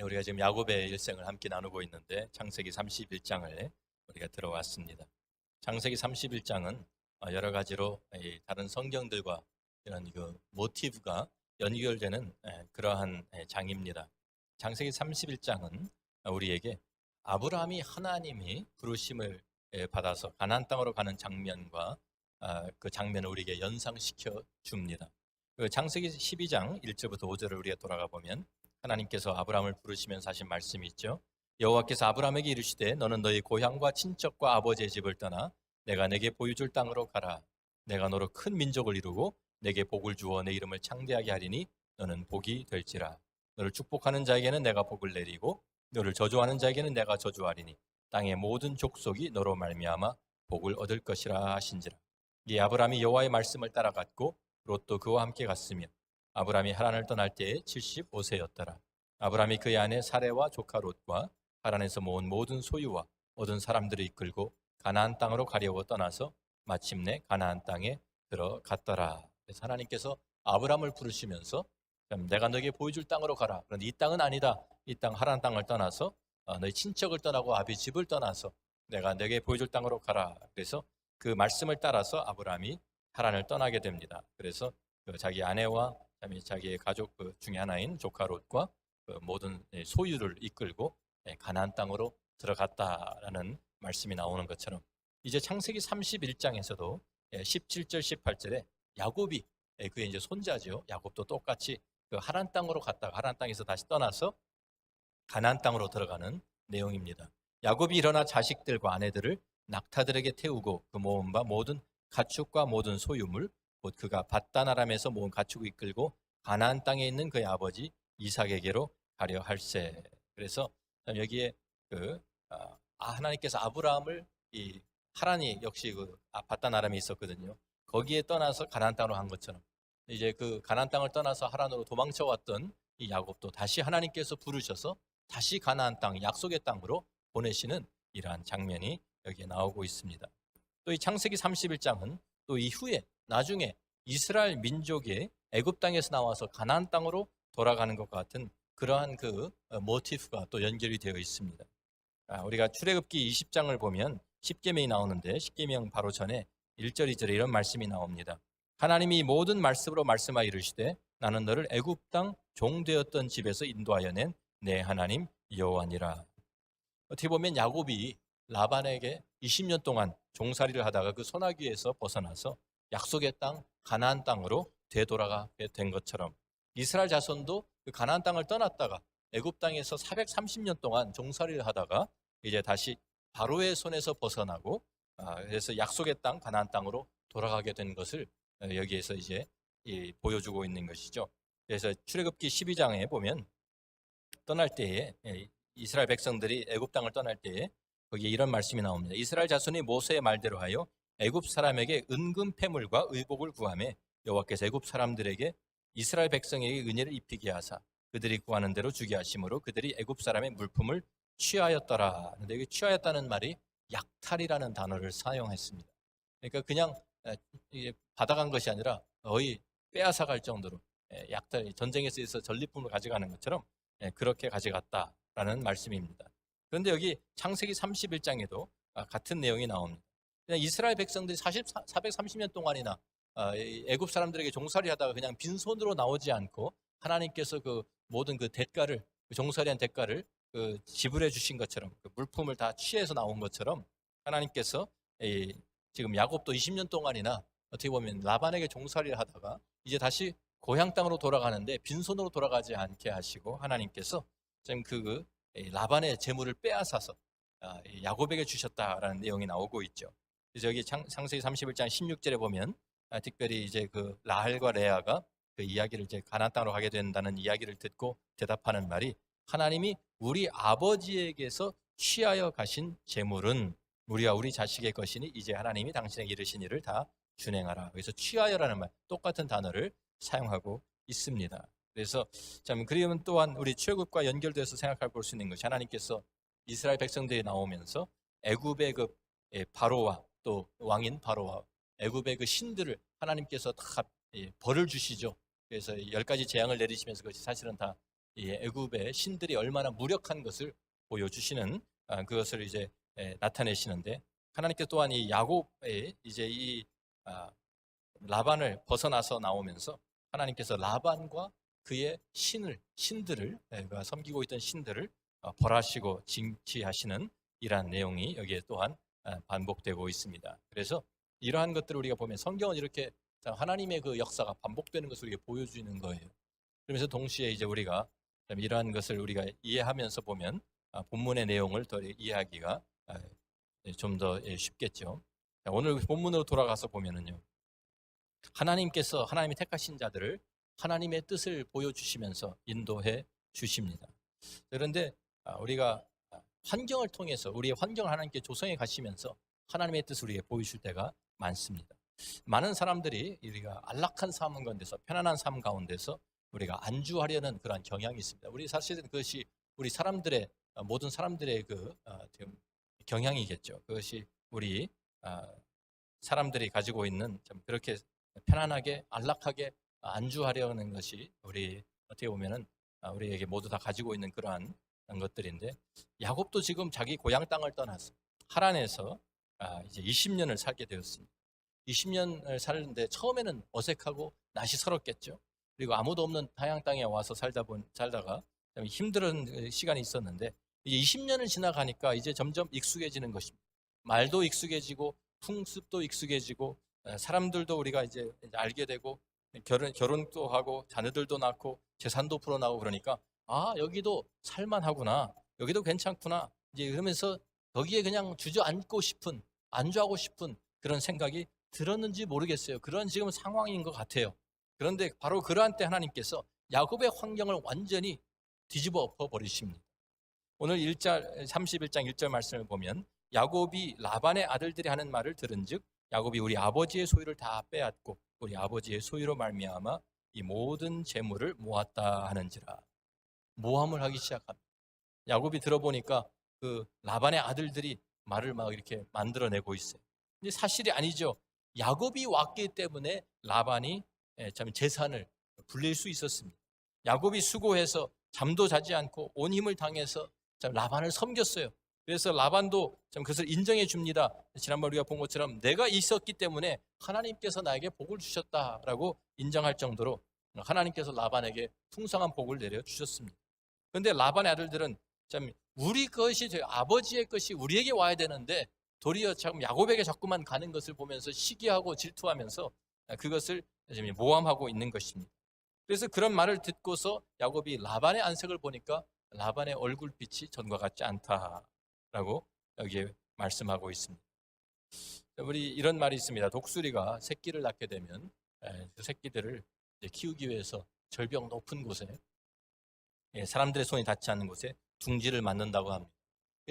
우리가 지금 야곱의 일생을 함께 나누고 있는데 창세기 31장을 우리가 들어왔습니다. 창세기 31장은 여러 가지로 다른 성경들과 이런 그 모티브가 연결되는 그러한 장입니다. 창세기 31장은 우리에게 아브라함이 하나님이 부르심을 받아서 가나안 땅으로 가는 장면과 그 장면을 우리에게 연상시켜 줍니다. 그 창세기 12장 1절부터 5절을 우리가 돌아가 보면 하나님께서 아브라함을 부르시면서 하신 말씀이 있죠. 여호와께서 아브라함에게 이르시되 너는 너희 고향과 친척과 아버지의 집을 떠나 내가 내게 보여줄 땅으로 가라. 내가 너로 큰 민족을 이루고 내게 복을 주어 내 이름을 창대하게 하리니 너는 복이 될지라. 너를 축복하는 자에게는 내가 복을 내리고 너를 저주하는 자에게는 내가 저주하리니 땅의 모든 족속이 너로 말미암아 복을 얻을 것이라 하신지라. 이 아브라함이 여호와의 말씀을 따라갔고 롯도 그와 함께 갔으며 아브라함이 하란을 떠날 때에 75세였더라. 아브라함이 그의 아내 사레와 조카 롯과 하란에서 모은 모든 소유와 얻은 사람들을 이끌고 가나안 땅으로 가려고 떠나서 마침내 가나안 땅에 들어갔더라. 그래서 하나님께서 아브라함을 부르시면서 내가 너에게 보여줄 땅으로 가라. 그런데 이 땅은 아니다. 이 땅 하란 땅을 떠나서 너희 친척을 떠나고 아비 집을 떠나서 내가 너에게 보여줄 땅으로 가라. 그래서 그 말씀을 따라서 아브라함이 하란을 떠나게 됩니다. 그래서 자기 아내와 자기의 가족 중에 하나인 조카 롯과 모든 소유를 이끌고 가나안 땅으로 들어갔다라는 말씀이 나오는 것처럼 이제 창세기 31장에서도 17절 18절에 야곱이 그의 이제 손자죠. 야곱도 똑같이 그 하란 땅으로 갔다가 하란 땅에서 다시 떠나서 가나안 땅으로 들어가는 내용입니다. 야곱이 일어나 자식들과 아내들을 낙타들에게 태우고 그 모은 바 모든 가축과 모든 소유물 곧 그가 밧단 아람에서 모은 가축을 이끌고 가나안 땅에 있는 그의 아버지 이삭에게로 가려 할세. 그래서 여기에 하나님께서 아브라함을 이 하란이 역시 그 밧단 아람에 있었거든요. 거기에 떠나서 가나안 땅으로 간 것처럼 이제 그 가나안 땅을 떠나서 하란으로 도망쳐 왔던 이 야곱도 다시 하나님께서 부르셔서 다시 가나안 땅 약속의 땅으로 보내시는 이러한 장면이 여기에 나오고 있습니다. 또 이 창세기 31장은 또 이후에 나중에 이스라엘 민족의 애굽 땅에서 나와서 가나안 땅으로 돌아가는 것과 같은 그러한 그 모티프가 또 연결이 되어 있습니다. 우리가 출애굽기 20장을 보면 십계명이 나오는데 십계명 바로 전에 1절 2절에 이런 말씀이 나옵니다. 하나님이 모든 말씀으로 말씀하여 이르시되 나는 너를 애굽 땅 종되었던 집에서 인도하여 낸 내 하나님 여호와니라. 어떻게 보면 야곱이 라반에게 20년 동안 종살이를 하다가 그 소나기에서 벗어나서 약속의 땅 가나안 땅으로 되돌아가게 된 것처럼 이스라엘 자손도 그 가나안 땅을 떠났다가 애굽 땅에서 430년 동안 종살이를 하다가 이제 다시 바로의 손에서 벗어나고 그래서 약속의 땅 가나안 땅으로 돌아가게 된 것을 여기에서 이제 보여주고 있는 것이죠. 그래서 출애굽기 12장에 보면 떠날 때에 이스라엘 백성들이 애굽 땅을 떠날 때에 거기에 이런 말씀이 나옵니다. 이스라엘 자손이 모세의 말대로 하여 애굽 사람에게 은금 패물과 의복을 구하매 여호와께서 애굽 사람들에게 이스라엘 백성에게 은혜를 입히게 하사 그들이 구하는 대로 주게 하심으로 그들이 애굽 사람의 물품을 취하였더라. 그런데 여기 취하였다는 말이 약탈이라는 단어를 사용했습니다. 그러니까 그냥 받아간 것이 아니라 거의 빼앗아갈 정도로 약탈, 전쟁에서 있어 전리품을 가져가는 것처럼 그렇게 가져갔다라는 말씀입니다. 그런데 여기 창세기 31장에도 같은 내용이 나옵니다. 그냥 이스라엘 백성들이 430년 동안이나 애굽 사람들에게 종살이 하다가 그냥 빈손으로 나오지 않고 하나님께서 그 모든 그 대가를 그 종살이한 대가를 그 지불해 주신 것처럼 그 물품을 다 취해서 나온 것처럼 하나님께서 지금 야곱도 20년 동안이나 어떻게 보면 라반에게 종살이를 하다가 이제 다시 고향 땅으로 돌아가는데 빈손으로 돌아가지 않게 하시고 하나님께서 지금 그 라반의 재물을 빼앗아서 야곱에게 주셨다라는 내용이 나오고 있죠. 그래서 여기 창세기 31장 16절에 보면 특별히 이제 그 라헬과 레아가 그 이야기를 이제 가나안 땅으로 가게 된다는 이야기를 듣고 대답하는 말이 하나님이 우리 아버지에게서 취하여 가신 재물은 우리와 우리 자식의 것이니 이제 하나님이 당신에게 이르신 일을 다 준행하라. 그래서 취하여라는 말 똑같은 단어를 사용하고 있습니다. 그래서 그러면 또한 우리 출애굽과 연결돼서 생각해 볼 수 있는 것이 하나님께서 이스라엘 백성들이 나오면서 애굽의 그 바로와 또 왕인 바로와 애굽의 그 신들을 하나님께서 다 벌을 주시죠. 그래서 10가지 재앙을 내리시면서 그것이 사실은 다 이 애굽의 신들이 얼마나 무력한 것을 보여주시는 그것을 이제 나타내시는데, 하나님께서 또한 이 야곱의 이제 이 라반을 벗어나서 나오면서 하나님께서 라반과 그의 신들을 그가 섬기고 있던 신들을 벌하시고 징치하시는 이러한 내용이 여기에 또한 반복되고 있습니다. 그래서 이러한 것들을 우리가 보면 성경은 이렇게 하나님의 그 역사가 반복되는 것을 우리가 보여주는 거예요. 그러면서 동시에 이제 우리가 이러한 것을 우리가 이해하면서 보면 본문의 내용을 더 이해하기가 좀 더 쉽겠죠. 오늘 본문으로 돌아가서 보면은요, 하나님께서 하나님이 택하신 자들을 하나님의 뜻을 보여주시면서 인도해 주십니다. 그런데 우리가 환경을 통해서 우리의 환경을 하나님께 조성해 가시면서 하나님의 뜻을 우리에게 보여줄 때가 많습니다. 많은 사람들이 우리가 안락한 삶 가운데서, 편안한 삶 가운데서 우리가 안주하려는 그런 경향이 있습니다. 우리 사실은 그것이 우리 사람들의 모든 사람들의 그 경향이겠죠. 그것이 우리 사람들이 가지고 있는 좀 그렇게 편안하게 안락하게 안주하려는 것이 우리 어떻게 보면은 우리에게 모두 다 가지고 있는 그러한 것들인데, 야곱도 지금 자기 고향 땅을 떠나서 하란에서 이제 20년을 살게 되었습니다. 20년을 살는데 처음에는 어색하고 낯이 설었겠죠. 그리고 아무도 없는 타향 땅에 와서 살다가 힘든 시간이 있었는데, 이제 20년을 지나가니까 이제 점점 익숙해지는 것입니다. 말도 익숙해지고 풍습도 익숙해지고 사람들도 우리가 이제 알게 되고 결혼도 하고 자녀들도 낳고 재산도 풀어나고 그러니까 여기도 살만하구나, 여기도 괜찮구나, 이제 그러면서 거기에 그냥 주저앉고 싶은, 안주하고 싶은 그런 생각이 들었는지 모르겠어요. 그런 지금 상황인 것 같아요. 그런데 바로 그러한 때 하나님께서 야곱의 환경을 완전히 뒤집어 엎어 버리십니다. 오늘 31장 1절 말씀을 보면, 야곱이 라반의 아들들이 하는 말을 들은즉 야곱이 우리 아버지의 소유를 다 빼앗고 우리 아버지의 소유로 말미암아 이 모든 재물을 모았다 하는지라. 모함을 하기 시작합니다. 야곱이 들어보니까 그 라반의 아들들이 말을 막 이렇게 만들어내고 있어요. 근데 사실이 아니죠. 야곱이 왔기 때문에 라반이 참 재산을 불릴 수 있었습니다. 야곱이 수고해서 잠도 자지 않고 온 힘을 당해서 참 라반을 섬겼어요. 그래서 라반도 참 그것을 인정해 줍니다. 지난번 우리가 본 것처럼 내가 있었기 때문에 하나님께서 나에게 복을 주셨다라고 인정할 정도로 하나님께서 라반에게 풍성한 복을 내려 주셨습니다. 그런데 라반의 아들들은 참 우리 것이, 저희 아버지의 것이 우리에게 와야 되는데 도리어 참 야곱에게 자꾸만 가는 것을 보면서 시기하고 질투하면서 그것을 모함하고 있는 것입니다. 그래서 그런 말을 듣고서 야곱이 라반의 안색을 보니까 라반의 얼굴빛이 전과 같지 않다라고 여기에 말씀하고 있습니다. 우리 이런 말이 있습니다. 독수리가 새끼를 낳게 되면 그 새끼들을 키우기 위해서 절벽 높은 곳에, 사람들의 손이 닿지 않는 곳에 둥지를 만든다고 합니다.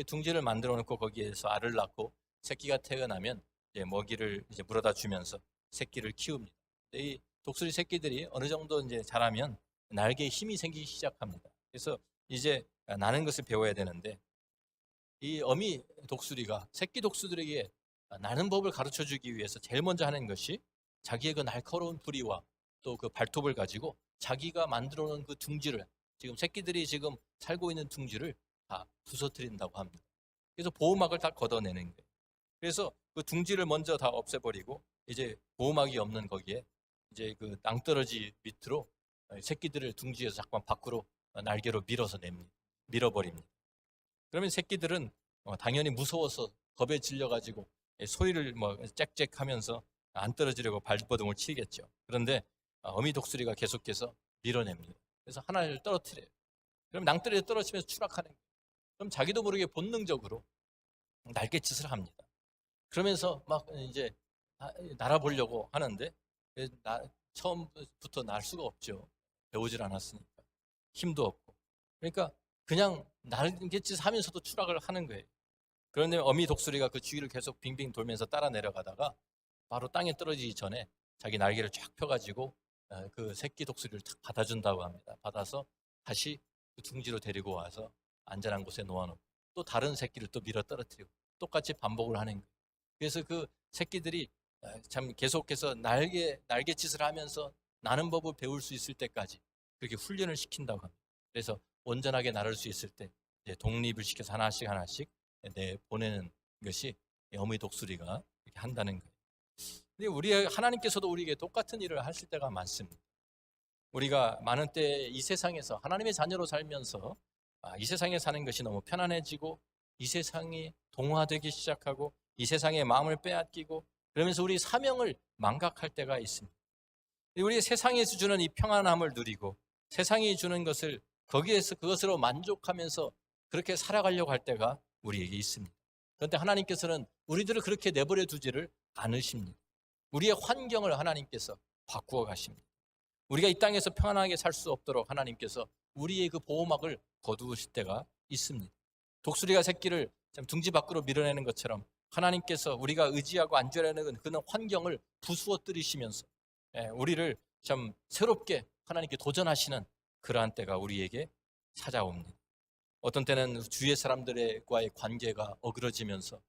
둥지를 만들어 놓고 거기에서 알을 낳고 새끼가 태어나면 먹이를 물어다 주면서 새끼를 키웁니다. 이 독수리 새끼들이 어느 정도 이제 자라면 날개에 힘이 생기기 시작합니다. 그래서 이제 나는 것을 배워야 되는데, 이 어미 독수리가 새끼 독수리에게 나는 법을 가르쳐 주기 위해서 제일 먼저 하는 것이 자기의 그 날카로운 부리와 또 그 발톱을 가지고 자기가 만들어 놓은 그 둥지를, 지금 새끼들이 지금 살고 있는 둥지를 다 부서뜨린다고 합니다. 그래서 보호막을 다 걷어내는 거예요. 그래서 그 둥지를 먼저 다 없애버리고 이제 보호막이 없는 거기에 이제 그 낭떠러지 밑으로 새끼들을 둥지에서 잠깐 밖으로 날개로 밀어버립니다. 그러면 새끼들은 당연히 무서워서 겁에 질려가지고 소리를 짹짹하면서 안 떨어지려고 발버둥을 치겠죠. 그런데 어미 독수리가 계속해서 밀어냅니다. 그래서 하나를 떨어뜨려요. 그럼 낭떠러지에 떨어지면서 추락하는 거예요. 그럼 자기도 모르게 본능적으로 날갯짓을 합니다. 그러면서 막 이제 날아보려고 하는데 처음부터 날 수가 없죠. 배우질 않았으니까. 힘도 없고. 그러니까 그냥 날갯짓 하면서도 추락을 하는 거예요. 그런데 어미 독수리가 그 주위를 계속 빙빙 돌면서 따라 내려가다가 바로 땅에 떨어지기 전에 자기 날개를 쫙 펴가지고 그 새끼 독수리를 탁 받아준다고 합니다. 받아서 다시 그 둥지로 데리고 와서 안전한 곳에 놓아놓고 또 다른 새끼를 또 밀어 떨어뜨리고 똑같이 반복을 하는 거예요. 그래서 그 새끼들이 참 계속해서 날갯짓을 하면서 나는 법을 배울 수 있을 때까지 그렇게 훈련을 시킨다고 합니다. 그래서 온전하게 나를 수 있을 때 이제 독립을 시켜서 하나씩 하나씩 내 보내는 것이 어머니 독수리가 이렇게 한다는 거예요. 근데 하나님께서도 우리에게 똑같은 일을 하실 때가 많습니다. 우리가 많은 때 이 세상에서 하나님의 자녀로 살면서 이 세상에 사는 것이 너무 편안해지고 이 세상이 동화되기 시작하고 이 세상의 마음을 빼앗기고 그러면서 우리 사명을 망각할 때가 있습니다. 우리 세상에서 주는 이 평안함을 누리고 세상이 주는 것을 거기에서 그것으로 만족하면서 그렇게 살아가려고 할 때가 우리에게 있습니다. 그런데 하나님께서는 우리들을 그렇게 내버려 두지를 않으십니다. 우리의 환경을 하나님께서 바꾸어 가십니다. 우리가 이 땅에서 평안하게 살 수 없도록 하나님께서 우리의 그 보호막을 거두실 때가 있습니다. 독수리가 새끼를 둥지 밖으로 밀어내는 것처럼 하나님께서 우리가 의지하고 안전하는 그런 환경을 부수어뜨리시면서 우리를 참 새롭게 하나님께 도전하시는 그러한 때가 우리에게 찾아옵니다. 어떤 때는 주위의 사람들과의 관계가 어그러지면서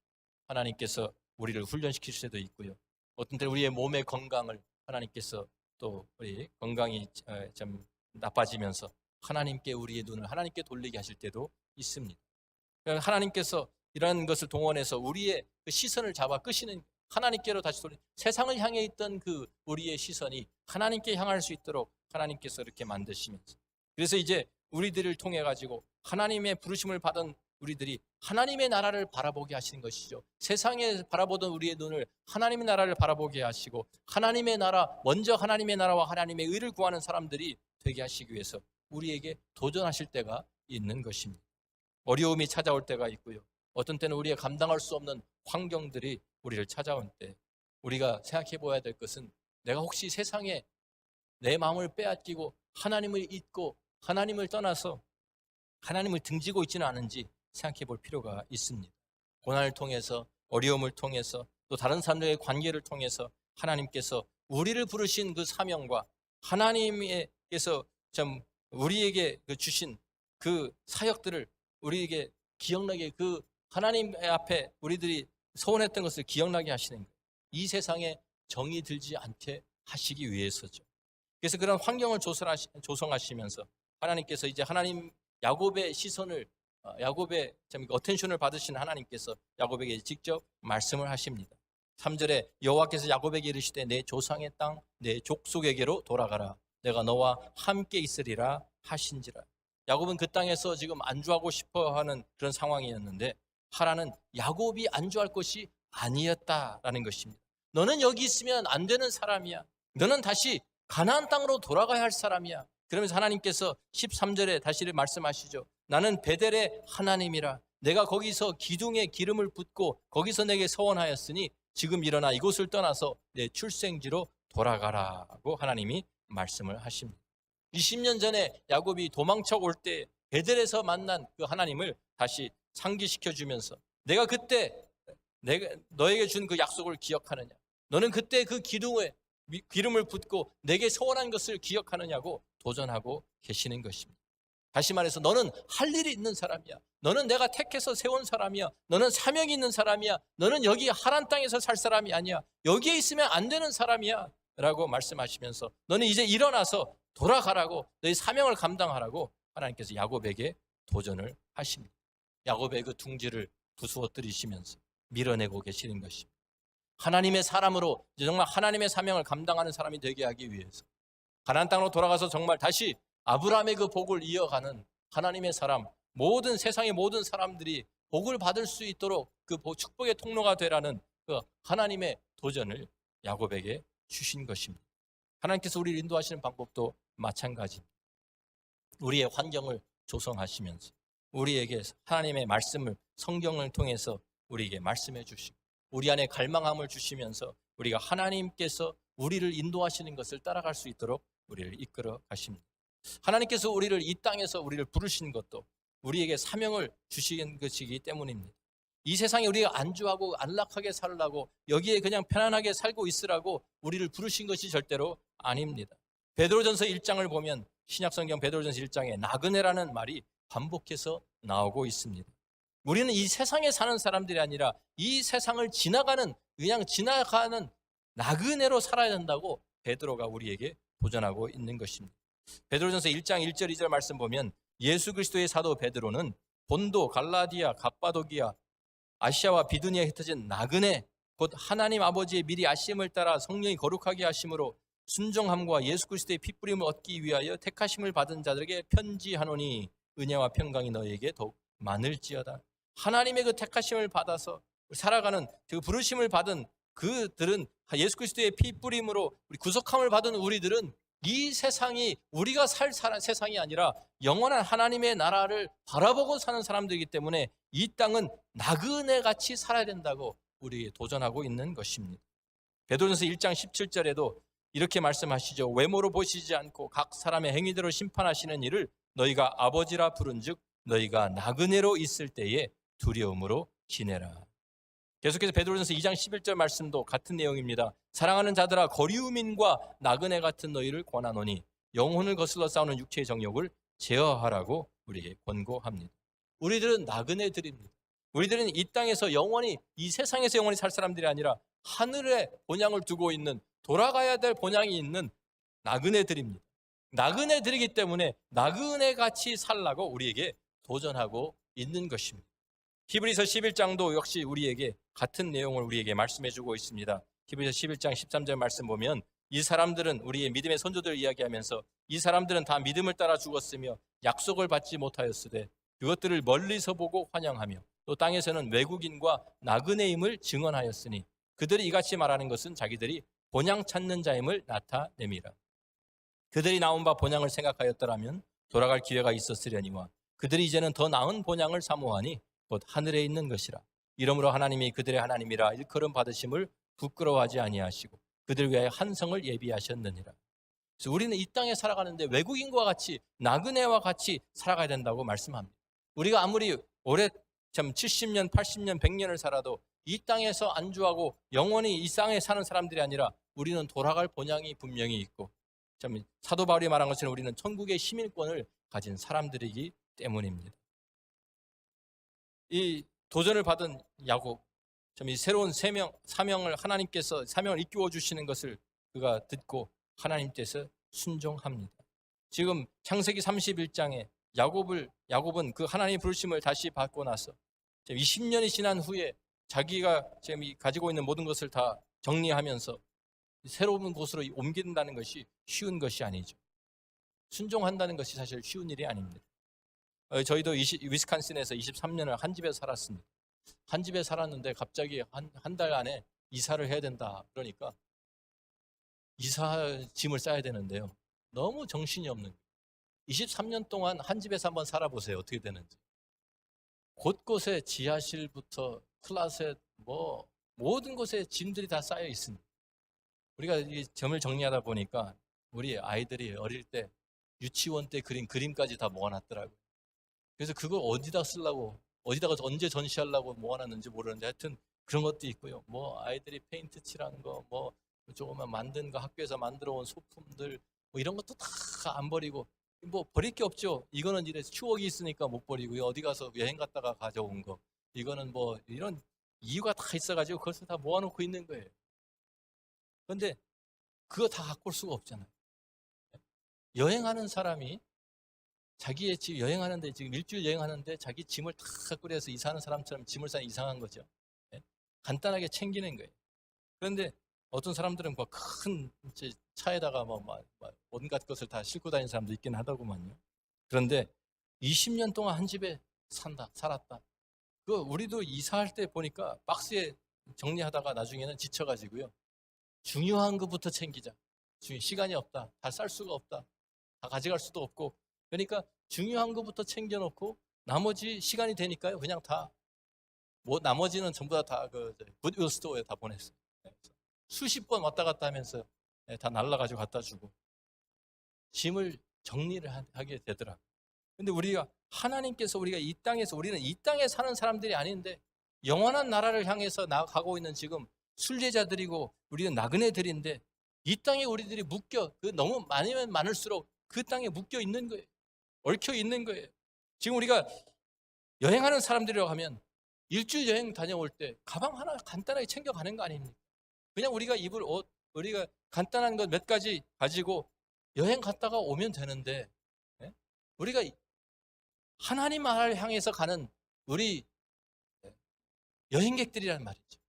하나님께서 우리를 훈련시킬 때도 있고요. 어떤 때는 우리의 몸의 건강을 하나님께서 또 우리 건강이 좀 나빠지면서 하나님께 우리의 눈을 하나님께 돌리게 하실 때도 있습니다. 하나님께서 이런 것을 동원해서 우리의 그 시선을 잡아 끄시는 하나님께로 다시 돌리 세상을 향해 있던 그 우리의 시선이 하나님께 향할 수 있도록 하나님께서 이렇게 만드시면서 그래서 이제 우리들을 통해 가지고 하나님의 부르심을 받은 우리들이 하나님의 나라를 바라보게 하시는 것이죠. 세상에 바라보던 우리의 눈을 하나님의 나라를 바라보게 하시고 하나님의 나라, 먼저 하나님의 나라와 하나님의 의를 구하는 사람들이 되게 하시기 위해서 우리에게 도전하실 때가 있는 것입니다. 어려움이 찾아올 때가 있고요. 어떤 때는 우리가 감당할 수 없는 환경들이 우리를 찾아올 때 우리가 생각해 보아야 될 것은 내가 혹시 세상에 내 마음을 빼앗기고 하나님을 잊고 하나님을 떠나서 하나님을 등지고 있지는 않은지 생각해 볼 필요가 있습니다. 고난을 통해서 어려움을 통해서 또 다른 사람들의 관계를 통해서 하나님께서 우리를 부르신 그 사명과 하나님께서 참 우리에게 주신 그 사역들을 우리에게 기억나게 그 하나님 앞에 우리들이 소원했던 것을 기억나게 하시는 거예요. 이 세상에 정이 들지 않게 하시기 위해서죠. 그래서 그런 환경을 조성하시면서 하나님께서 이제 하나님 야곱의 시선을 야곱의 어텐션을 받으신 하나님께서 야곱에게 직접 말씀을 하십니다. 3절에 여호와께서 야곱에게 이르시되 내 조상의 땅 내 족속에게로 돌아가라 내가 너와 함께 있으리라 하신지라. 야곱은 그 땅에서 지금 안주하고 싶어하는 그런 상황이었는데 하라는 야곱이 안주할 것이 아니었다라는 것입니다. 너는 여기 있으면 안 되는 사람이야. 너는 다시 가나안 땅으로 돌아가야 할 사람이야. 그러면서 하나님께서 13절에 다시 말씀하시죠. 나는 베델의 하나님이라. 내가 거기서 기둥에 기름을 붓고 거기서 내게 서원하였으니 지금 일어나 이곳을 떠나서 내 출생지로 돌아가라고 하나님이 말씀을 하십니다. 20년 전에 야곱이 도망쳐 올 때 베델에서 만난 그 하나님을 다시 상기시켜 주면서 내가 그때 너에게 준 그 약속을 기억하느냐? 너는 그때 그 기둥에 기름을 붓고 내게 서원한 것을 기억하느냐고 도전하고 계시는 것입니다. 다시 말해서 너는 할 일이 있는 사람이야. 너는 내가 택해서 세운 사람이야. 너는 사명이 있는 사람이야. 너는 여기 하란 땅에서 살 사람이 아니야. 여기에 있으면 안 되는 사람이야 라고 말씀하시면서 너는 이제 일어나서 돌아가라고 너희 사명을 감당하라고 하나님께서 야곱에게 도전을 하십니다. 야곱의 그 둥지를 부수어뜨리시면서 밀어내고 계시는 것입니다. 하나님의 사람으로 정말 하나님의 사명을 감당하는 사람이 되게 하기 위해서 가나안 땅으로 돌아가서 정말 다시 아브라함의 그 복을 이어가는 하나님의 사람, 모든 세상의 모든 사람들이 복을 받을 수 있도록 그 축복의 통로가 되라는 그 하나님의 도전을 야곱에게 주신 것입니다. 하나님께서 우리를 인도하시는 방법도 마찬가지입니다. 우리의 환경을 조성하시면서 우리에게 하나님의 말씀을 성경을 통해서 우리에게 말씀해 주시고 우리 안에 갈망함을 주시면서 우리가 하나님께서 우리를 인도하시는 것을 따라갈 수 있도록 우리를 이끌어 가십니다. 하나님께서 우리를 이 땅에서 우리를 부르신 것도 우리에게 사명을 주신 것이기 때문입니다. 이 세상에 우리가 안주하고 안락하게 살라고 여기에 그냥 편안하게 살고 있으라고 우리를 부르신 것이 절대로 아닙니다. 베드로전서 1장을 보면 신약성경 베드로전서 1장에 나그네라는 말이 반복해서 나오고 있습니다. 우리는 이 세상에 사는 사람들이 아니라 이 세상을 그냥 지나가는 나그네로 살아야 된다고 베드로가 우리에게 도전하고 있는 것입니다. 베드로전서 1장 1절 2절 말씀 보면 예수 그리스도의 사도 베드로는 본도, 갈라디아, 갑바도기아, 아시아와 비두니아에 흩어진 나그네, 곧 하나님 아버지의 미리 아심을 따라 성령이 거룩하게 하심으로 순종함과 예수 그리스도의 핏부림을 얻기 위하여 택하심을 받은 자들에게 편지하노니 은혜와 평강이 너희에게 더욱 많을지어다. 하나님의 그 택하심을 받아서 살아가는 그 부르심을 받은 그들은, 예수 그리스도의 핏부림으로 우리 구속함을 받은 우리들은 이 세상이 우리가 살 세상이 아니라 영원한 하나님의 나라를 바라보고 사는 사람들이기 때문에 이 땅은 나그네같이 살아야 된다고 우리에게 도전하고 있는 것입니다. 베드로전서 1장 17절에도 이렇게 말씀하시죠. 외모로 보시지 않고 각 사람의 행위대로 심판하시는 이를 너희가 아버지라 부른즉 너희가 나그네로 있을 때에 두려움으로 지내라. 계속해서 베드로전서 2장 11절 말씀도 같은 내용입니다. 사랑하는 자들아, 거리우민과 나그네 같은 너희를 권하노니 영혼을 거슬러 싸우는 육체의 정욕을 제어하라고 우리에게 권고합니다. 우리들은 나그네들입니다. 우리들은 이 땅에서 영원히, 이 세상에서 영원히 살 사람들이 아니라 하늘에 본향을 두고 있는, 돌아가야 될 본향이 있는 나그네들입니다. 나그네들이기 때문에 나그네같이 살라고 우리에게 도전하고 있는 것입니다. 히브리서 11장도 역시 우리에게 같은 내용을 우리에게 말씀해 주고 있습니다. 히브리서 11장 13절 말씀 보면 이 사람들은, 우리의 믿음의 선조들을 이야기하면서 이 사람들은 다 믿음을 따라 죽었으며 약속을 받지 못하였으되 그것들을 멀리서 보고 환영하며 또 땅에서는 외국인과 나그네임을 증언하였으니 그들이 이같이 말하는 것은 자기들이 본향 찾는 자임을 나타냄이라. 그들이 나온 바 본향을 생각하였더라면 돌아갈 기회가 있었으려니와 그들이 이제는 더 나은 본향을 사모하니 곧 하늘에 있는 것이라. 이러므로 하나님이 그들의 하나님이라 일컬음 받으심을 부끄러워하지 아니하시고 그들 위하여 한 성을 예비하셨느니라. 그래서 우리는 이 땅에 살아가는데 외국인과 같이, 나그네와 같이 살아가야 된다고 말씀합니다. 우리가 아무리 오래 70년, 80년, 100년을 살아도 이 땅에서 안주하고 영원히 이 땅에 사는 사람들이 아니라 우리는 돌아갈 본향이 분명히 있고, 사도 바울이 말한 것처럼 우리는 천국의 시민권을 가진 사람들이기 때문입니다. 이 도전을 받은 야곱, 이 새로운 사명을 하나님께서 사명을 이끌어 주시는 것을 그가 듣고 하나님께서 순종합니다. 지금 창세기 31장에 야곱은 그 하나님의 부르심을 다시 받고 나서 20년이 지난 후에 자기가 지금 가지고 있는 모든 것을 다 정리하면서 새로운 곳으로 옮긴다는 것이 쉬운 것이 아니죠. 순종한다는 것이 사실 쉬운 일이 아닙니다. 저희도 위스콘신에서 23년을 한 집에 살았습니다. 한 집에 살았는데 갑자기 한 달 안에 이사를 해야 된다 그러니까 이사 짐을 싸야 되는데요. 너무 정신이 없는 거예요. 23년 동안 한 집에서 한번 살아보세요. 어떻게 되는지. 곳곳에 지하실부터 클라셋 모든 곳에 짐들이 다 쌓여 있습니다. 우리가 이 점을 정리하다 보니까 우리 아이들이 어릴 때 유치원 때 그린 그림까지 다 모아놨더라고요. 그래서 그걸 어디다 쓰려고, 어디다가 언제 전시하려고 모아놨는지 모르는데 하여튼 그런 것도 있고요. 아이들이 페인트 칠한 거, 조금만 만든 거, 학교에서 만들어 온 소품들, 이런 것도 다 안 버리고, 버릴 게 없죠. 이거는 이래 추억이 있으니까 못 버리고요. 어디 가서 여행 갔다가 가져온 거, 이거는 이런 이유가 다 있어가지고 그것을 다 모아놓고 있는 거예요. 그런데 그거 다 갖고 올 수가 없잖아요. 여행하는 사람이 자기의 집 여행하는데, 지금 일주일 여행하는데 자기 짐을 다 갖고 그래서 이사하는 사람처럼 짐을 싸면 이상한 거죠. 간단하게 챙기는 거예요. 그런데 어떤 사람들은 큰 차에다가 온갖 것을 다 싣고 다니는 사람도 있긴 하더구만요. 그런데 20년 동안 한 집에 살았다. 우리도 이사할 때 보니까 박스에 정리하다가 나중에는 지쳐가지고요. 중요한 것부터 챙기자. 시간이 없다. 다 쌀 수가 없다. 다 가져갈 수도 없고. 그러니까 중요한 것부터 챙겨놓고 나머지 시간이 되니까요. 그냥 다 나머지는 전부 다 굿윌 스토어에 다 보냈어요. 수십 번 왔다 갔다 하면서 다 날라가지고 갖다 주고 짐을 정리를 하게 되더라고요. 근데 하나님께서 우리가 이 땅에서, 우리는 이 땅에 사는 사람들이 아닌데 영원한 나라를 향해서 나아가고 있는 지금 순례자들이고 우리는 나그네들인데 이 땅에 우리들이 너무 많으면 많을수록 그 땅에 묶여 있는 거예요. 얽혀 있는 거예요. 지금 우리가 여행하는 사람들이라고 하면 일주일 여행 다녀올 때 가방 하나 간단하게 챙겨가는 거 아닙니까? 그냥 우리가 입을 옷, 우리가 간단한 것 몇 가지 가지고 여행 갔다가 오면 되는데, 우리가 하나님 나라를 향해서 가는 우리 여행객들이란 말이죠.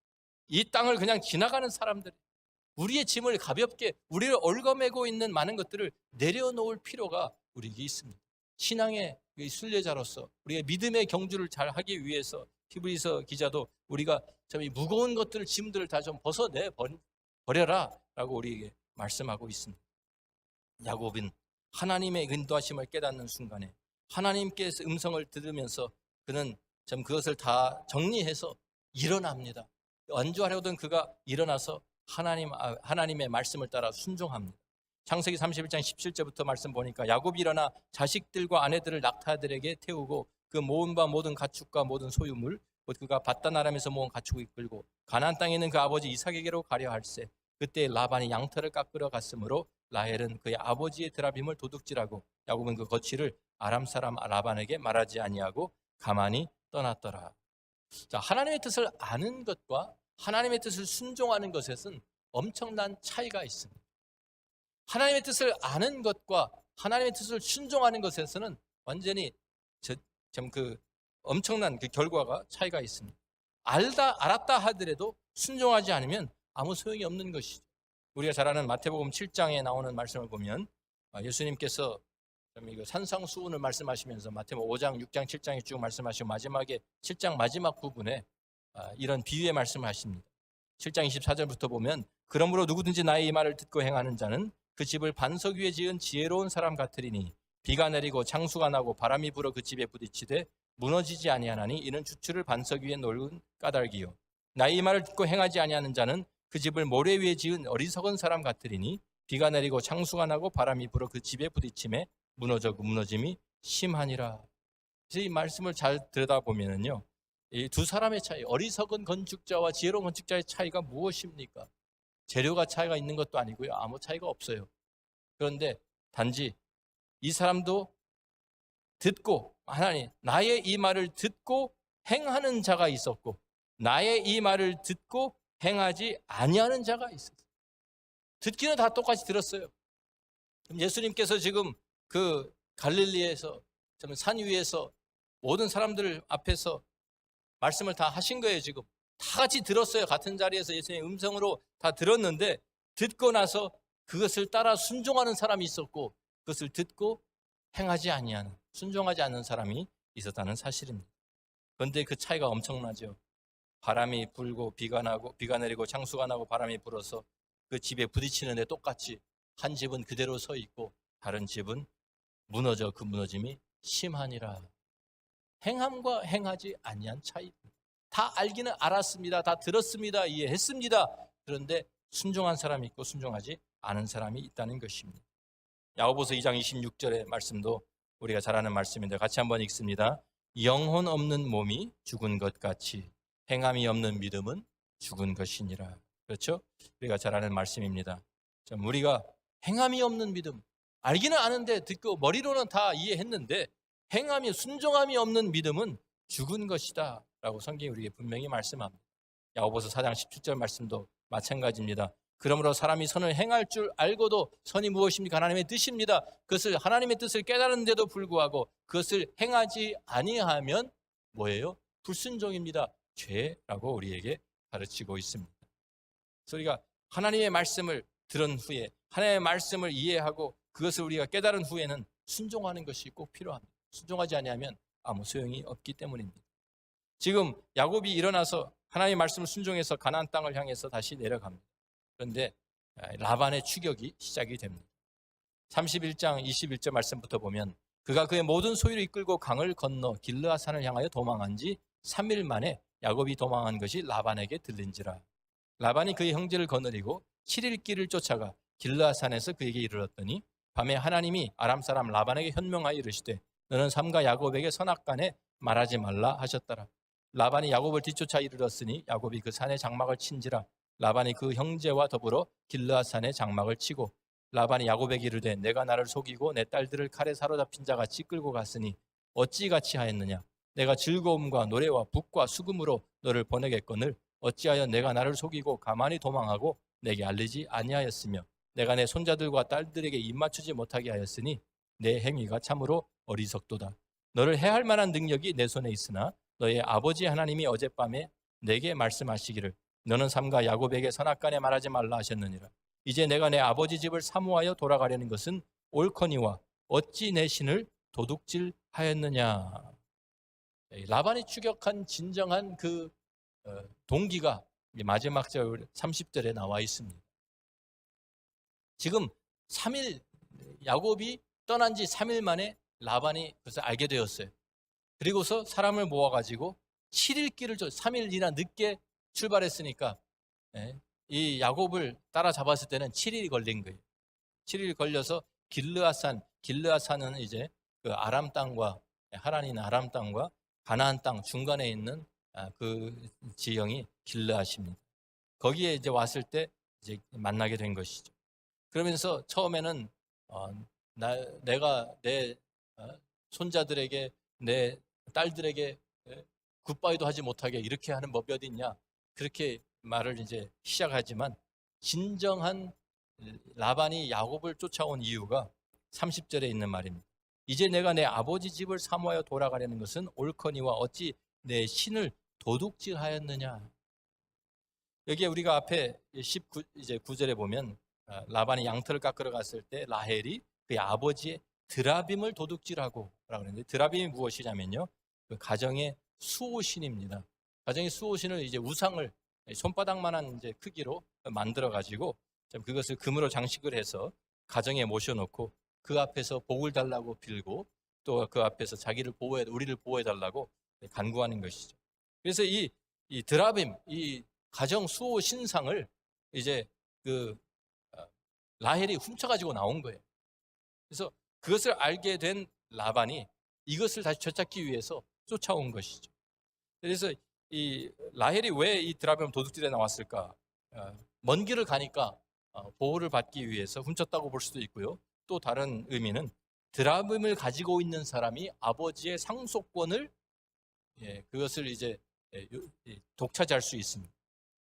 이 땅을 그냥 지나가는 사람들, 우리의 짐을 가볍게, 우리를 얽어매고 있는 많은 것들을 내려놓을 필요가 우리에게 있습니다. 신앙의 순례자로서 우리가 믿음의 경주를 잘 하기 위해서 히브리서 기자도 우리가 참 이 무거운 것들을, 짐들을 다 좀 벗어내 버려라 라고 우리에게 말씀하고 있습니다. 야곱은 하나님의 인도하심을 깨닫는 순간에 하나님께서 음성을 들으면서 그는 참 그것을 다 정리해서 일어납니다. 안주하려던 그가 일어나서 하나님의 말씀을 따라 순종합니다. 창세기 31장 17절부터 말씀 보니까 야곱이 일어나 자식들과 아내들을 낙타들에게 태우고 그 모은 바 모든 가축과 모든 소유물 곧 그가 밧단 아람에서 모은 가축을 이끌고 가나안 땅에 있는 그 아버지 이삭에게로 가려 할세. 그때 라반이 양털을 깎으러 갔으므로 라헬은 그의 아버지의 드라빔을 도둑질하고 야곱은 그 거취를 아람 사람 라반에게 말하지 아니하고 가만히 떠났더라. 자, 하나님의 뜻을 아는 것과 하나님의 뜻을 순종하는 것에는 엄청난 차이가 있습니다. 하나님의 뜻을 아는 것과 하나님의 뜻을 순종하는 것에서는 완전히 엄청난 그 결과가 차이가 있습니다. 알았다 하더라도 순종하지 않으면 아무 소용이 없는 것이죠. 우리가 잘 아는 마태복음 7장에 나오는 말씀을 보면 예수님께서 산상수훈을 말씀하시면서 마태복음 5장, 6장, 7장에 쭉 말씀하시고 마지막에 7장 마지막 부분에 이런 비유의 말씀을 하십니다. 7장 24절부터 보면 그러므로 누구든지 나의 이 말을 듣고 행하는 자는 그 집을 반석 위에 지은 지혜로운 사람 같으리니 비가 내리고 창수가 나고 바람이 불어 그 집에 부딪히되 무너지지 아니하나니 이는 주추를 반석 위에 놓은 까닭이요 나의 이 말을 듣고 행하지 아니하는 자는 그 집을 모래 위에 지은 어리석은 사람 같으리니 비가 내리고 창수가 나고 바람이 불어 그 집에 부딪힘에 무너져 그 무너짐이 심하니라. 그래서 이 말씀을 잘 들여다보면요, 이 두 사람의 차이, 어리석은 건축자와 지혜로운 건축자의 차이가 무엇입니까? 재료가 차이가 있는 것도 아니고요, 아무 차이가 없어요. 그런데 단지 이 사람도 듣고 하나님 나의 이 말을 듣고 행하는 자가 있었고 나의 이 말을 듣고 행하지 아니하는 자가 있었어요. 듣기는 다 똑같이 들었어요. 예수님께서 지금 그 갈릴리에서 산 위에서 모든 사람들 앞에서 말씀을 다 하신 거예요. 지금 다 같이 들었어요. 같은 자리에서 예수님의 음성으로 다 들었는데 듣고 나서 그것을 따라 순종하는 사람이 있었고 그것을 듣고 행하지 아니하는, 순종하지 않는 사람이 있었다는 사실입니다. 그런데 그 차이가 엄청나죠. 바람이 불고 비가 내리고 창수가 나고 바람이 불어서 그 집에 부딪히는데 똑같이 한 집은 그대로 서 있고 다른 집은 무너져 그 무너짐이 심하니라. 행함과 행하지 아니한 차이. 다 알기는 알았습니다. 다 들었습니다. 이해했습니다. 그런데 순종한 사람이 있고 순종하지 않은 사람이 있다는 것입니다. 야고보서 2장 26절의 말씀도 우리가 잘 아는 말씀인데 같이 한번 읽습니다. 영혼 없는 몸이 죽은 것 같이 행함이 없는 믿음은 죽은 것이니라. 그렇죠? 우리가 잘 아는 말씀입니다. 우리가 행함이 없는 믿음, 알기는 아는데 듣고 머리로는 다 이해했는데 행함이, 순종함이 없는 믿음은 죽은 것이다 라고 성경이 우리에게 분명히 말씀합니다. 야고보서 4장 17절 말씀도 마찬가지입니다. 그러므로 사람이 선을 행할 줄 알고도 선이 무엇입니까? 하나님의 뜻입니다. 그것을 하나님의 뜻을 깨달은데도 불구하고 그것을 행하지 아니하면 뭐예요? 불순종입니다. 죄라고 우리에게 가르치고 있습니다. 그래서 우리가 하나님의 말씀을 들은 후에 하나님의 말씀을 이해하고 그것을 우리가 깨달은 후에는 순종하는 것이 꼭 필요합니다. 순종하지 아니하면 아무 소용이 없기 때문입니다. 지금 야곱이 일어나서 하나님의 말씀을 순종해서 가나안 땅을 향해서 다시 내려갑니다. 그런데 라반의 추격이 시작이 됩니다. 31장 21절 말씀부터 보면 그가 그의 모든 소유를 이끌고 강을 건너 길르앗산을 향하여 도망한 지 3일 만에 야곱이 도망한 것이 라반에게 들린지라. 라반이 그의 형제를 거느리고 7일 길을 쫓아가 길르앗산에서 그에게 이르렀더니 밤에 하나님이 아람 사람 라반에게 현명하여 이르시되 너는 삼가 야곱에게 선악간에 말하지 말라 하셨더라. 라반이 야곱을 뒤쫓아 이르렀으니 야곱이 그 산에 장막을 친지라. 라반이 그 형제와 더불어 길르앗산에 장막을 치고 라반이 야곱에게 이르되 내가 나를 속이고 내 딸들을 칼에 사로잡힌 자같이 끌고 갔으니 어찌 같이 하였느냐. 내가 즐거움과 노래와 북과 수금으로 너를 보내겠거늘 어찌하여 내가 나를 속이고 가만히 도망하고 내게 알리지 아니하였으며 내가 내 손자들과 딸들에게 입맞추지 못하게 하였으니 내 행위가 참으로 어리석도다. 너를 해할 만한 능력이 내 손에 있으나 너의 아버지 하나님이 어젯밤에 내게 말씀하시기를 너는 삼가 야곱에게 선악간에 말하지 말라 하셨느니라. 이제 내가 내 아버지 집을 사모하여 돌아가려는 것은 옳거니와 어찌 내 신을 도둑질하였느냐. 라반이 추격한 진정한 그 동기가 마지막 절 30절에 나와 있습니다. 지금 3일 야곱이 떠난 지 3일 만에 라반이 그것을 알게 되었어요. 그리고서 사람을 모아가지고 7일 길을 3일이나 늦게 출발했으니까 이 야곱을 따라잡았을 때는 7일이 걸린 거예요. 7일 걸려서 길르앗산은 이제 그 아람 땅과 하란인 아람 땅과 가나안 땅 중간에 있는 그 지형이 길르앗입니다. 거기에 이제 왔을 때 이제 만나게 된 것이죠. 그러면서 처음에는 내가 내 손자들에게 내 딸들에게 굿바이도 하지 못하게 이렇게 하는 법이 어디 있냐 그렇게 말을 이제 시작하지만 진정한 라반이 야곱을 쫓아온 이유가 30절에 있는 말입니다. 이제 내가 내 아버지 집을 사모하여 돌아가려는 것은 옳거니와 어찌 내 신을 도둑질하였느냐. 여기에 우리가 앞에 9절에 보면 라반이 양털을 깎으러 갔을 때 라헬이 그의 아버지의 드라빔을 도둑질하고 라고 하는데 드라빔이 무엇이냐면요. 그 가정의 수호신입니다. 가정의 수호신을 이제 우상을 손바닥만한 이제 크기로 만들어 가지고 그것을 금으로 장식을 해서 가정에 모셔놓고 그 앞에서 복을 달라고 빌고 또 그 앞에서 우리를 보호해 달라고 간구하는 것이죠. 그래서 이 드라빔, 이 가정 수호 신상을 이제 그 라헬이 훔쳐가지고 나온 거예요. 그래서 그것을 알게 된 라반이 이것을 다시 되찾기 위해서 쫓아온 것이죠. 그래서 이 라헬이 왜 이 드라빔 도둑질에 나왔을까? 먼 길을 가니까 보호를 받기 위해서 훔쳤다고 볼 수도 있고요. 또 다른 의미는 드라빔을 가지고 있는 사람이 아버지의 상속권을 그것을 이제 독차지할 수 있습니다.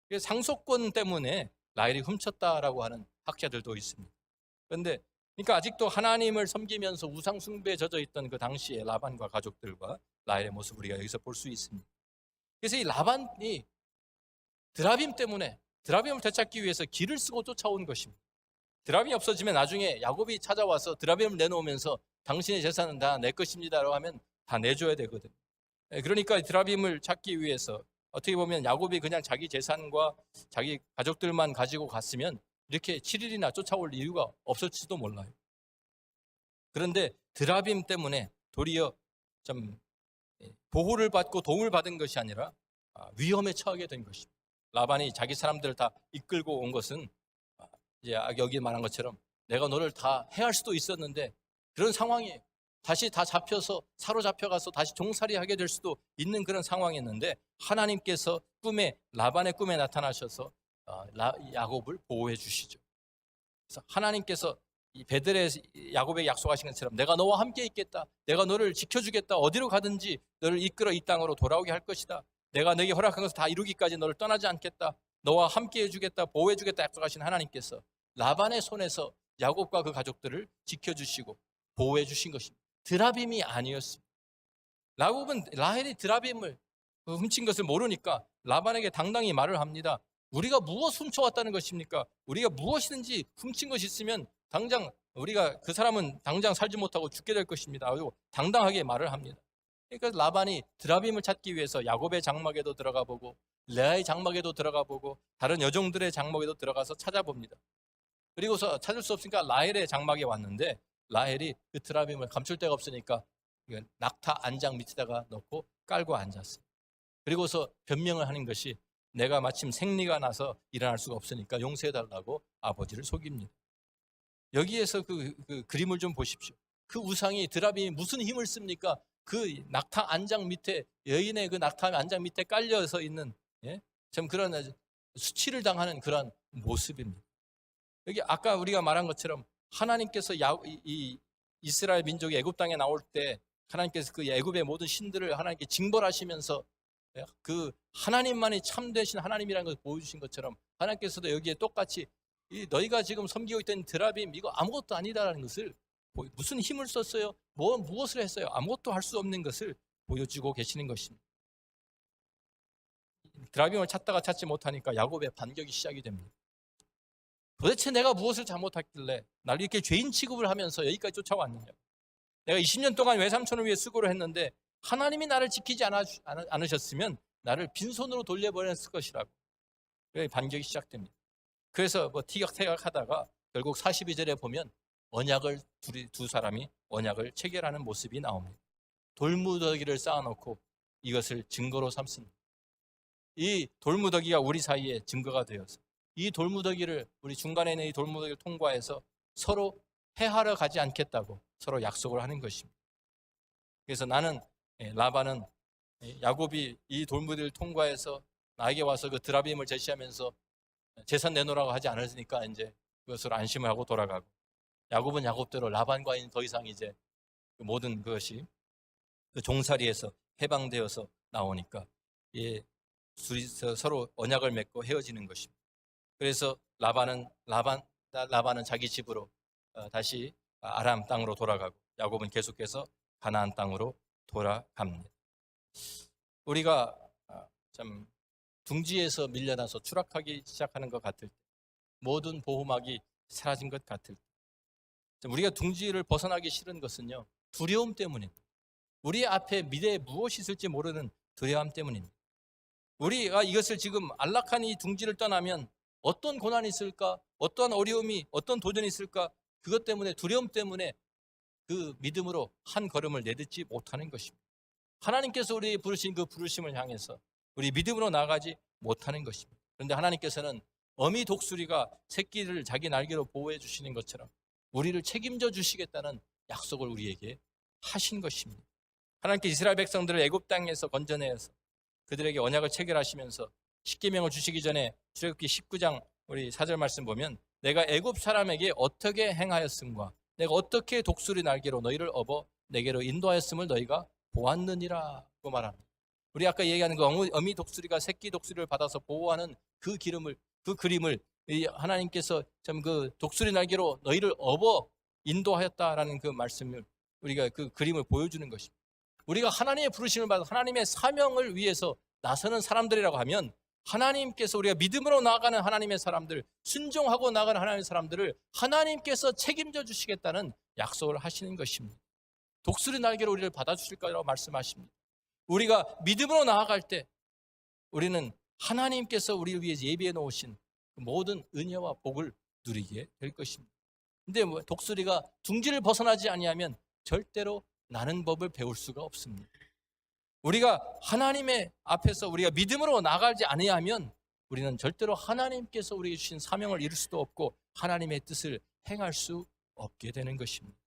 그래서 상속권 때문에 라헬이 훔쳤다라고 하는 학자들도 있습니다. 그런데 그러니까 아직도 하나님을 섬기면서 우상 숭배에 젖어 있던 그 당시에 라반과 가족들과 라헬의 모습을 우리가 여기서 볼 수 있습니다. 그래서 이 라반이 드라빔 때문에 드라빔을 되찾기 위해서 길을 쓰고 쫓아온 것입니다. 드라빔이 없어지면 나중에 야곱이 찾아와서 드라빔을 내놓으면서 당신의 재산은 다 내 것입니다라고 하면 다 내줘야 되거든요. 그러니까 드라빔을 찾기 위해서 어떻게 보면 야곱이 그냥 자기 재산과 자기 가족들만 가지고 갔으면 이렇게 7일이나 쫓아올 이유가 없을지도 몰라요. 그런데 드라빔 때문에 도리어 좀 보호를 받고 도움을 받은 것이 아니라 위험에 처하게 된 것입니다. 라반이 자기 사람들을 다 이끌고 온 것은 이제 여기 말한 것처럼 내가 너를 다 해할 수도 있었는데 그런 상황이에요. 다시 다 사로잡혀가서 다시 종살이하게 될 수도 있는 그런 상황이었는데 하나님께서 라반의 꿈에 나타나셔서 야곱을 보호해 주시죠. 그래서 하나님께서 이 베들레 야곱에게 약속하신 것처럼 내가 너와 함께 있겠다. 내가 너를 지켜주겠다. 어디로 가든지 너를 이끌어 이 땅으로 돌아오게 할 것이다. 내가 너에게 허락한 것을 다 이루기까지 너를 떠나지 않겠다. 너와 함께 해주겠다. 보호해주겠다 약속하신 하나님께서 라반의 손에서 야곱과 그 가족들을 지켜주시고 보호해 주신 것입니다. 드라빔이 아니었습니다. 라헬이 드라빔을 훔친 것을 모르니까 라반에게 당당히 말을 합니다. 우리가 무엇 훔쳐왔다는 것입니까? 우리가 무엇이든지 훔친 것이 있으면 당장 그 사람은 당장 살지 못하고 죽게 될 것입니다. 그리고 당당하게 말을 합니다. 그러니까 라반이 드라빔을 찾기 위해서 야곱의 장막에도 들어가 보고 레아의 장막에도 들어가 보고 다른 여종들의 장막에도 들어가서 찾아봅니다. 그리고서 찾을 수 없으니까 라헬의 장막에 왔는데 라헬이 그 드라빔을 감출 데가 없으니까 낙타 안장 밑에다가 넣고 깔고 앉았어요. 그리고서 변명을 하는 것이 내가 마침 생리가 나서 일어날 수가 없으니까 용서해달라고 아버지를 속입니다. 여기에서 그 그림을 좀 보십시오. 그 우상이 드라빔이 무슨 힘을 씁니까? 그 낙타 안장 밑에 여인의 그 낙타 안장 밑에 깔려서 있는 참 그런 수치를 당하는 그런 모습입니다. 여기 아까 우리가 말한 것처럼 하나님께서 이 이스라엘 민족이 애굽 땅에 나올 때 하나님께서 그 애굽의 모든 신들을 하나님께 징벌하시면서 그 하나님만이 참되신 하나님이라는 것을 보여주신 것처럼 하나님께서도 여기에 똑같이 너희가 지금 섬기고 있던 드라빔 이거 아무것도 아니다라는 것을 무슨 힘을 썼어요? 무엇을 했어요? 아무것도 할 수 없는 것을 보여주고 계시는 것입니다. 드라빔을 찾다가 찾지 못하니까 야곱의 반격이 시작이 됩니다. 도대체 내가 무엇을 잘못했길래 나를 이렇게 죄인 취급을 하면서 여기까지 쫓아왔느냐? 내가 20년 동안 외삼촌을 위해 수고를 했는데 하나님이 나를 지키지 않으셨으면 나를 빈손으로 돌려보냈을 것이라고. 반격이 시작됩니다. 그래서 티격태격하다가 결국 42절에 보면 언약을 두 사람이 언약을 체결하는 모습이 나옵니다. 돌무더기를 쌓아놓고 이것을 증거로 삼습니다. 이 돌무더기가 우리 사이에 증거가 되어서 이 돌무더기를 우리 중간에 있는 이 돌무더기를 통과해서 서로 해하러 가지 않겠다고 서로 약속을 하는 것입니다. 그래서 라반은 야곱이 이 돌무더기를 통과해서 나에게 와서 그 드라빔을 제시하면서 재산 내놓으라고 하지 않으니까 이제 그것을 안심을 하고 돌아가고, 야곱은 야곱대로 라반과는 더 이상 이제 모든 그것이 그 종살이에서 해방되어서 나오니까 둘이서 서로 언약을 맺고 헤어지는 것입니다. 그래서 라반은 자기 집으로 다시 아람 땅으로 돌아가고, 야곱은 계속해서 가나안 땅으로 돌아갑니다. 우리가 참 둥지에서 밀려나서 추락하기 시작하는 것 같을 때, 모든 보호막이 사라진 것 같을 때, 우리가 둥지를 벗어나기 싫은 것은요, 두려움 때문입니다. 우리 앞에 미래에 무엇이 있을지 모르는 두려움 때문입니다. 우리가 이것을 지금 안락한 이 둥지를 떠나면 어떤 고난이 있을까, 어떤 어려움이, 어떤 도전이 있을까, 그것 때문에, 두려움 때문에 그 믿음으로 한 걸음을 내딛지 못하는 것입니다. 하나님께서 우리 부르신 그 부르심을 향해서 우리 믿음으로 나가지 못하는 것입니다. 그런데 하나님께서는 어미 독수리가 새끼를 자기 날개로 보호해 주시는 것처럼 우리를 책임져 주시겠다는 약속을 우리에게 하신 것입니다. 하나님께서 이스라엘 백성들을 애굽 땅에서 건져내서 그들에게 언약을 체결하시면서 십계명을 주시기 전에 출애굽기 19장 우리 4절 말씀 보면, 내가 애굽 사람에게 어떻게 행하였음과 내가 어떻게 독수리 날개로 너희를 업어 내게로 인도하였음을 너희가 보았느니라고 말합니다. 우리 아까 얘기하는 그 어미 독수리가 새끼 독수리를 받아서 보호하는 그 그림을 하나님께서 참 그 독수리 날개로 너희를 업어 인도하였다라는 그 말씀을, 우리가 그 그림을 보여주는 것입니다. 우리가 하나님의 부르심을 받아 하나님의 사명을 위해서 나서는 사람들이라고 하면, 하나님께서 우리가 믿음으로 나아가는 하나님의 사람들, 순종하고 나아가는 하나님의 사람들을 하나님께서 책임져 주시겠다는 약속을 하시는 것입니다. 독수리 날개로 우리를 받아주실 거라고 말씀하십니다. 우리가 믿음으로 나아갈 때 우리는 하나님께서 우리를 위해 예비해 놓으신 모든 은혜와 복을 누리게 될 것입니다. 근데 독수리가 둥지를 벗어나지 아니하면 절대로 나는 법을 배울 수가 없습니다. 우리가 하나님의 앞에서 우리가 믿음으로 나가지 아니하면 우리는 절대로 하나님께서 우리에게 주신 사명을 이룰 수도 없고 하나님의 뜻을 행할 수 없게 되는 것입니다.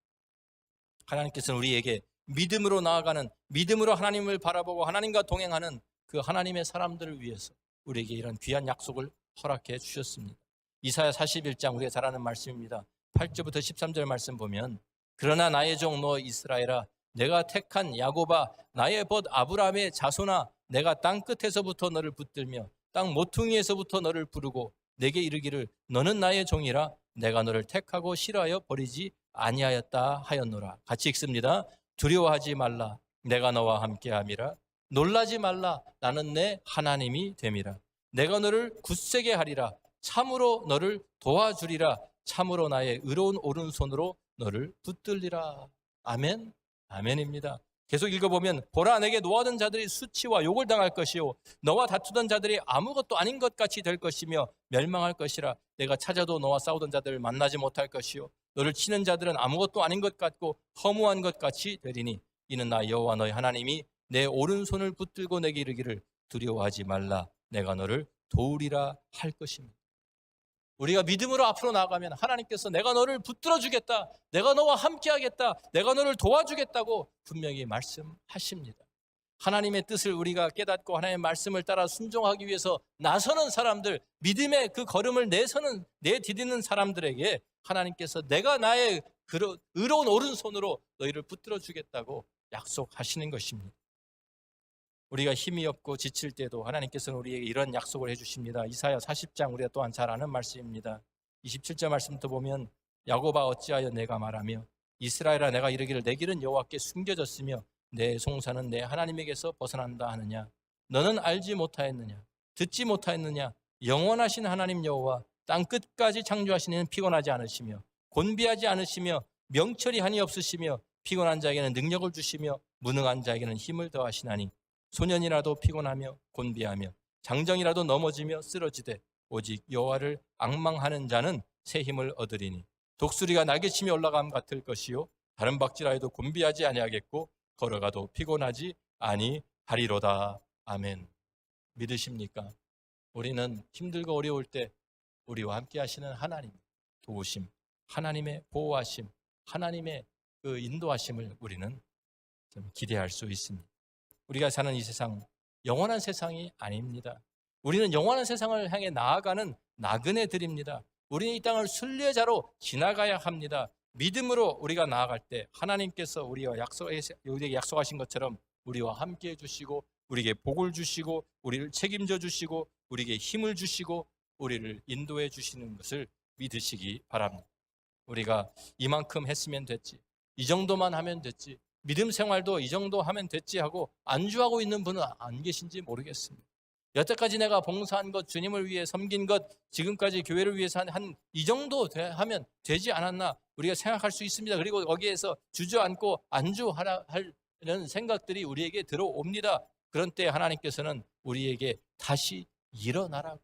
하나님께서는 우리에게 믿음으로 나아가는, 믿음으로 하나님을 바라보고 하나님과 동행하는 그 하나님의 사람들을 위해서 우리에게 이런 귀한 약속을 허락해 주셨습니다. 이사야 41장 우리가 잘 아는 말씀입니다. 8절부터 13절 말씀 보면, 그러나 나의 종 너 이스라엘아, 내가 택한 야곱아, 나의 벗 아브라함의 자손아, 내가 땅 끝에서부터 너를 붙들며 땅 모퉁이에서부터 너를 부르고 내게 이르기를 너는 나의 종이라, 내가 너를 택하고 싫어하여 버리지 아니하였다 하였노라. 같이 읽습니다. 두려워하지 말라, 내가 너와 함께함이라. 놀라지 말라, 나는 내 하나님이 됨이라. 내가 너를 굳세게 하리라. 참으로 너를 도와주리라. 참으로 나의 의로운 오른손으로 너를 붙들리라. 아멘. 아멘입니다. 계속 읽어보면, 보라, 내게 노하던 자들이 수치와 욕을 당할 것이요 너와 다투던 자들이 아무것도 아닌 것 같이 될 것이며 멸망할 것이라. 내가 찾아도 너와 싸우던 자들을 만나지 못할 것이요 너를 치는 자들은 아무것도 아닌 것 같고 허무한 것 같이 되리니, 이는 나 여호와 너의 하나님이 내 오른손을 붙들고 내게 이르기를 두려워하지 말라, 내가 너를 도우리라 할 것입니다. 우리가 믿음으로 앞으로 나아가면 하나님께서 내가 너를 붙들어 주겠다, 내가 너와 함께 하겠다, 내가 너를 도와주겠다고 분명히 말씀하십니다. 하나님의 뜻을 우리가 깨닫고 하나님의 말씀을 따라 순종하기 위해서 나서는 사람들, 믿음의 그 걸음을 내디디는 사람들에게 하나님께서 내가 나의 의로운 오른손으로 너희를 붙들어 주겠다고 약속하시는 것입니다. 우리가 힘이 없고 지칠 때도 하나님께서는 우리에게 이런 약속을 해주십니다. 이사야 40장 우리가 또한 잘 아는 말씀입니다. 27절 말씀부터 보면, 야곱아 어찌하여 내가 말하며 이스라엘아, 내가 이르기를 내 길은 여호와께 숨겨졌으며 내 송사는 내 하나님에게서 벗어난다 하느냐? 너는 알지 못하였느냐? 듣지 못하였느냐? 영원하신 하나님 여호와 땅 끝까지 창조하신 이는 피곤하지 않으시며 곤비하지 않으시며 명철이 한이 없으시며 피곤한 자에게는 능력을 주시며 무능한 자에게는 힘을 더하시나니 소년이라도 피곤하며 곤비하며 장정이라도 넘어지며 쓰러지되 오직 여호와를 앙망하는 자는 새 힘을 얻으리니 독수리가 날개치며 올라감 같을 것이요 다른 박질하여도 곤비하지 아니하겠고 걸어가도 피곤하지 아니하리로다. 아멘. 믿으십니까? 우리는 힘들고 어려울 때 우리와 함께 하시는 하나님 도우심, 하나님의 보호하심, 하나님의 그 인도하심을 우리는 좀 기대할 수 있습니다. 우리가 사는 이 세상 영원한 세상이 아닙니다. 우리는 영원한 세상을 향해 나아가는 나그네들입니다. 우리는 이 땅을 순례자로 지나가야 합니다. 믿음으로 우리가 나아갈 때 하나님께서 우리에게 약속하신 것처럼 우리와 함께 해주시고 우리에게 복을 주시고 우리를 책임져 주시고 우리에게 힘을 주시고 우리를 인도해 주시는 것을 믿으시기 바랍니다. 우리가 이만큼 했으면 됐지, 이 정도만 하면 됐지, 믿음 생활도 이 정도 하면 됐지 하고 안주하고 있는 분은 안 계신지 모르겠습니다. 여태까지 내가 봉사한 것, 주님을 위해 섬긴 것, 지금까지 교회를 위해서 한 이 정도 하면 되지 않았나 우리가 생각할 수 있습니다. 그리고 거기에서 주저앉고 안주하려는 생각들이 우리에게 들어옵니다. 그런 때 하나님께서는 우리에게 다시 일어나라고,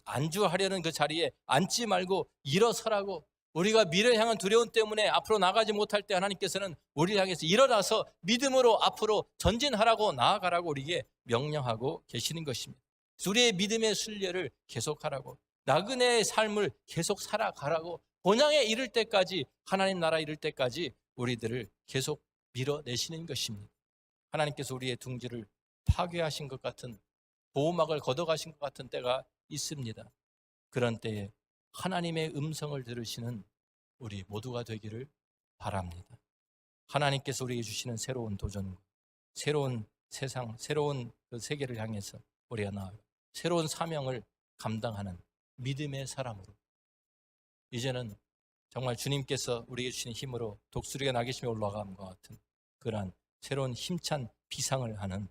안주하려는 그 자리에 앉지 말고 일어서라고, 우리가 미래를 향한 두려움 때문에 앞으로 나가지 못할 때 하나님께서는 우리를 향해서 일어나서 믿음으로 앞으로 전진하라고, 나아가라고 우리에게 명령하고 계시는 것입니다. 우리의 믿음의 순례를 계속하라고, 나그네의 삶을 계속 살아가라고, 본향에 이를 때까지, 하나님 나라에 이를 때까지 우리들을 계속 밀어내시는 것입니다. 하나님께서 우리의 둥지를 파괴하신 것 같은, 보호막을 걷어가신 것 같은 때가 있습니다. 그런 때에 하나님의 음성을 들으시는 우리 모두가 되기를 바랍니다. 하나님께서 우리에게 주시는 새로운 도전, 새로운 세상, 새로운 그 세계를 향해서 우리가 나아가 새로운 사명을 감당하는 믿음의 사람으로, 이제는 정말 주님께서 우리에게 주시는 힘으로 독수리가 날개치며 올라감과 같은 그러한 새로운 힘찬 비상을 하는,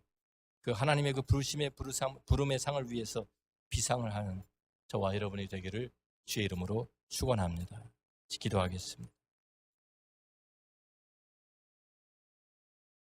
그 하나님의 그 부름의 상을 위해서 비상을 하는 저와 여러분이 되기를 주의 이름으로 축원합니다. 기도하겠습니다.